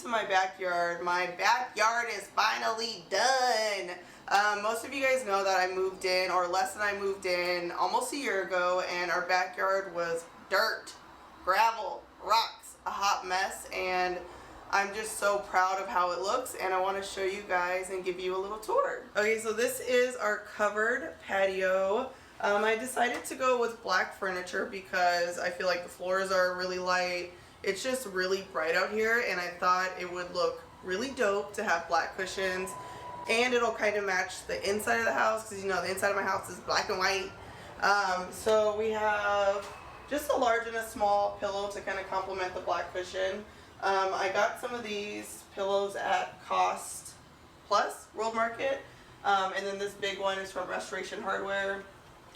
to my backyard. My backyard is finally done. Most of you guys know that I moved in, or Les and I moved in almost a year ago, and our backyard was dirt, gravel, rocks, a hot mess, and I'm just so proud of how it looks, and I want to show you guys and give you a little tour. Okay, so this is our covered patio. I decided to go with black furniture because I feel like the floors are really light. It's just really bright out here, and I thought it would look really dope to have black cushions, and it'll kind of match the inside of the house because, you know, the inside of my house is black and white. So we have just a large and a small pillow to kind of complement the black cushion. I got some of these pillows at Cost Plus World Market, and then this big one is from Restoration Hardware.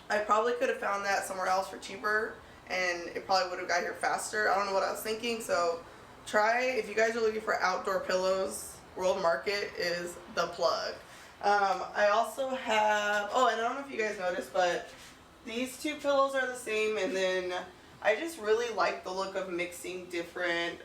I probably could have found that somewhere else for cheaper, and it probably would have got here faster. I don't know what I was thinking, so if you guys are looking for outdoor pillows, World Market is the plug. I also have, and I don't know if you guys noticed, but these two pillows are the same, and then I just really like the look of mixing different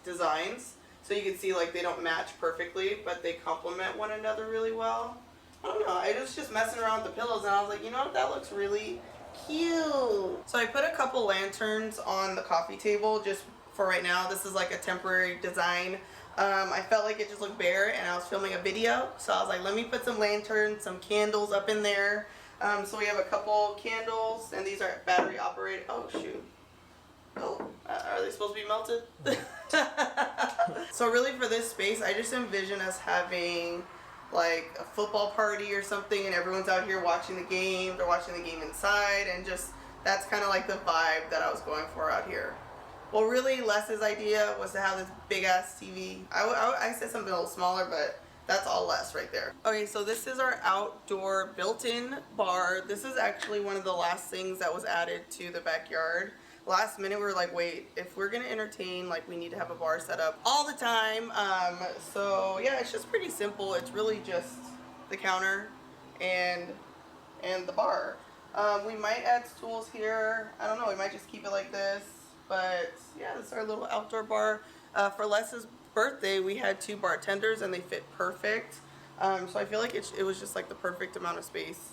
designs. So you can see, like, they don't match perfectly, but they complement one another really well. I don't know, I was just messing around with the pillows, and I was like, you know what, that looks really cute. So I put a couple lanterns on the coffee table just for right now. This is like a temporary design. I felt like it just looked bare, and I was filming a video, so I was like, let me put some lanterns, some candles up in there. So we have a couple candles, and these are battery operated. Oh shoot. Oh, are they supposed to be melted? So really for this space, I just envision us having like a football party or something, and everyone's out here watching the game. They're watching the game inside, and just that's kind of like the vibe that I was going for out here. Well, really, Les's idea was to have this big ass TV. I said something a little smaller, but that's all Les right there. Okay, so this is our outdoor built-in bar. This is actually one of the last things that was added to the backyard. Last minute we were like, wait, if we're gonna entertain, like, we need to have a bar set up all the time. So yeah, it's just pretty simple. It's really just the counter and the bar. We might add stools here. I don't know, we might just keep it like this. But yeah, this is our little outdoor bar. For Les's birthday, we had 2 bartenders, and they fit perfect. So I feel like it was just like the perfect amount of space.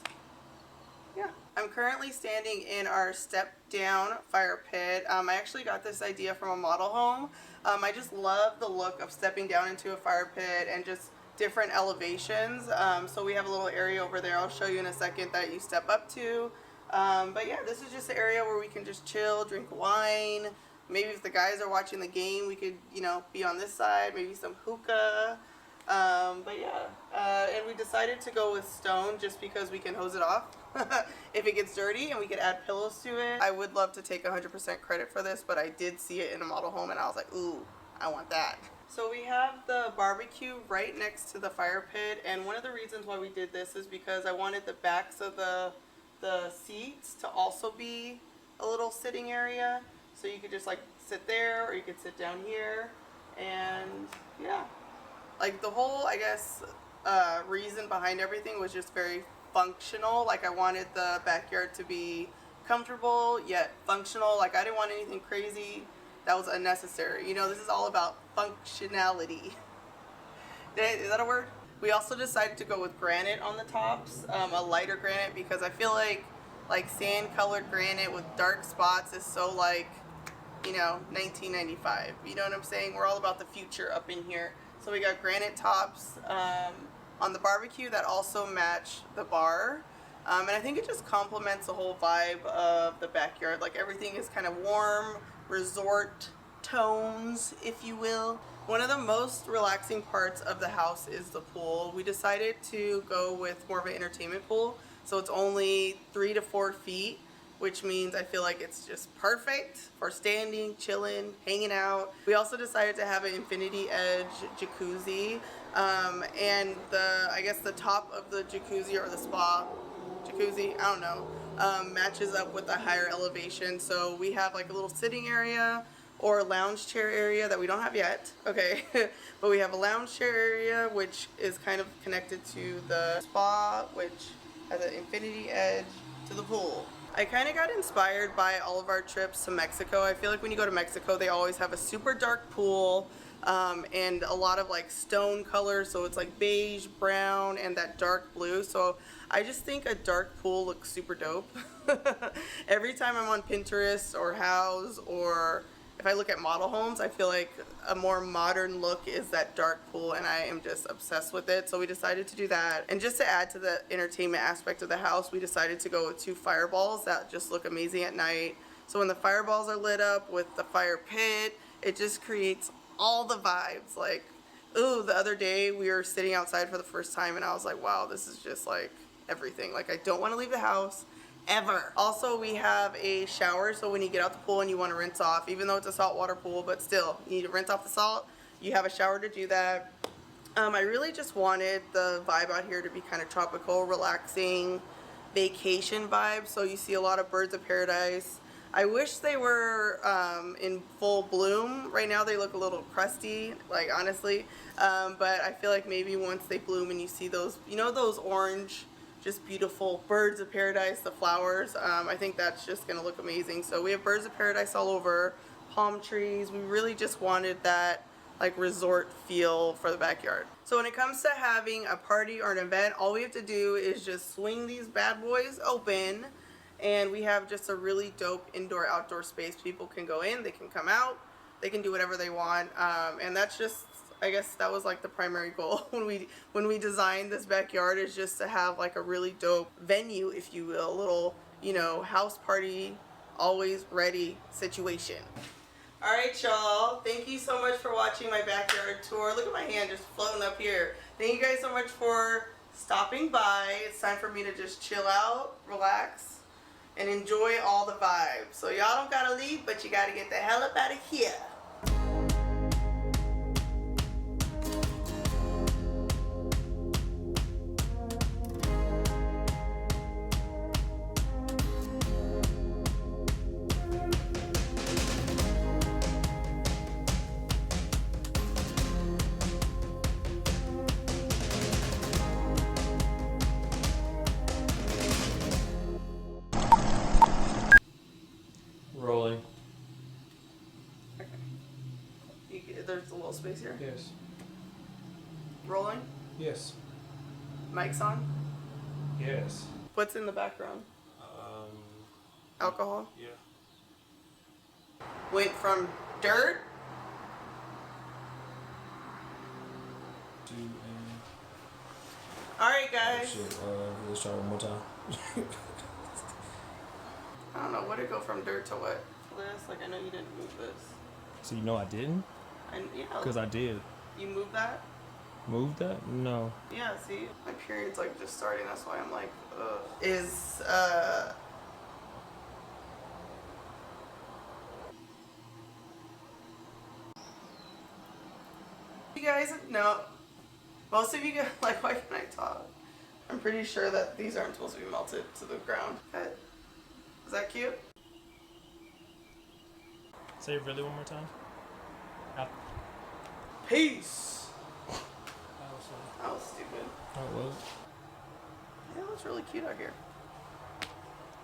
Yeah. I'm currently standing in our step down fire pit. I actually got this idea from a model home. I just love the look of stepping down into a fire pit and just different elevations. So we have a little area over there I'll show you in a second that you step up to. But yeah, this is just the area where we can just chill, drink wine. Maybe if the guys are watching the game, we could, you know, be on this side, maybe some hookah. But yeah, and we decided to go with stone just because we can hose it off if it gets dirty, and we could add pillows to it. I would love to take 100% credit for this, but I did see it in a model home, and I was like, ooh, I want that. So we have the barbecue right next to the fire pit, and one of the reasons why we did this is because I wanted the backs of the seats to also be a little sitting area, so you could just like sit there, or you could sit down here, and yeah, like the whole, I guess, reason behind everything was just very functional. Like, I wanted the backyard to be comfortable yet functional. Like, I didn't want anything crazy that was unnecessary. You know, this is all about functionality. Is that a word? We also decided to go with granite on the tops, a lighter granite, because I feel like sand colored granite with dark spots is so, like, you know, 1995. You know what I'm saying? We're all about the future up in here. So we got granite tops on the barbecue that also match the bar. And I think it just complements the whole vibe of the backyard. Like, everything is kind of warm, resort tones, if you will. One of the most relaxing parts of the house is the pool. We decided to go with more of an entertainment pool. So it's only 3 to 4 feet, which means I feel like it's just perfect for standing, chilling, hanging out. We also decided to have an infinity edge jacuzzi, and I guess the top of the jacuzzi, or the spa jacuzzi, I don't know, matches up with the higher elevation. So we have like a little sitting area or lounge chair area that we don't have yet, okay, but we have a lounge chair area which is kind of connected to the spa, which has an infinity edge to the pool. I kind of got inspired by all of our trips to Mexico. I feel like when you go to Mexico, they always have a super dark pool and a lot of like stone colors. So it's like beige, brown, and that dark blue. So I just think a dark pool looks super dope. Every time I'm on Pinterest or Houzz, or if I look at model homes, I feel like a more modern look is that dark pool, and I am just obsessed with it. So we decided to do that. And just to add to the entertainment aspect of the house, we decided to go with 2 fireballs that just look amazing at night. So when the fireballs are lit up with the fire pit, it just creates all the vibes. Like, ooh, the other day we were sitting outside for the first time, and I was like, wow, this is just like everything. Like, I don't want to leave the house ever. Also, we have a shower, so when you get out the pool and you want to rinse off, even though it's a saltwater pool, but still, you need to rinse off the salt, you have a shower to do that. I really just wanted the vibe out here to be kind of tropical, relaxing, vacation vibe. So you see a lot of birds of paradise. I wish they were in full bloom. Right now they look a little crusty, like honestly. But I feel like maybe once they bloom and you see those, you know, those orange, just beautiful birds of paradise, the flowers, I think that's just gonna look amazing. So we have birds of paradise all over, palm trees. We really just wanted that like resort feel for the backyard. So when it comes to having a party or an event, all we have to do is just swing these bad boys open, and we have just a really dope indoor outdoor space. People can go in, they can come out, they can do whatever they want, and that's just, I guess that was like the primary goal when we designed this backyard, is just to have like a really dope venue, if you will, a little, you know, house party, always ready situation. All right, y'all. Thank you so much for watching my backyard tour. Look at my hand just floating up here. Thank you guys so much for stopping by. It's time for me to just chill out, relax, and enjoy all the vibes. So y'all don't gotta leave, but you gotta get the hell up out of here. Rolling. There's a little space here. Yes. Rolling. Yes. Mic's on. Yes. What's in the background? Alcohol. Yeah. Went from dirt To all right, guys. shit. Let's try one more time. I don't know, what did it go from dirt to what? This, like, I know you didn't move this. So you know I didn't? And yeah, Because I did. you moved that? Moved that? No. Yeah, see, my period's like just starting. That's why I'm like, ugh. You guys know, most of you guys, like, why can't I talk? I'm pretty sure that these aren't supposed to be melted to the ground. Okay. Is that cute? Say it really one more time. Peace. That was stupid. Oh, well. Yeah, it looks really cute out here.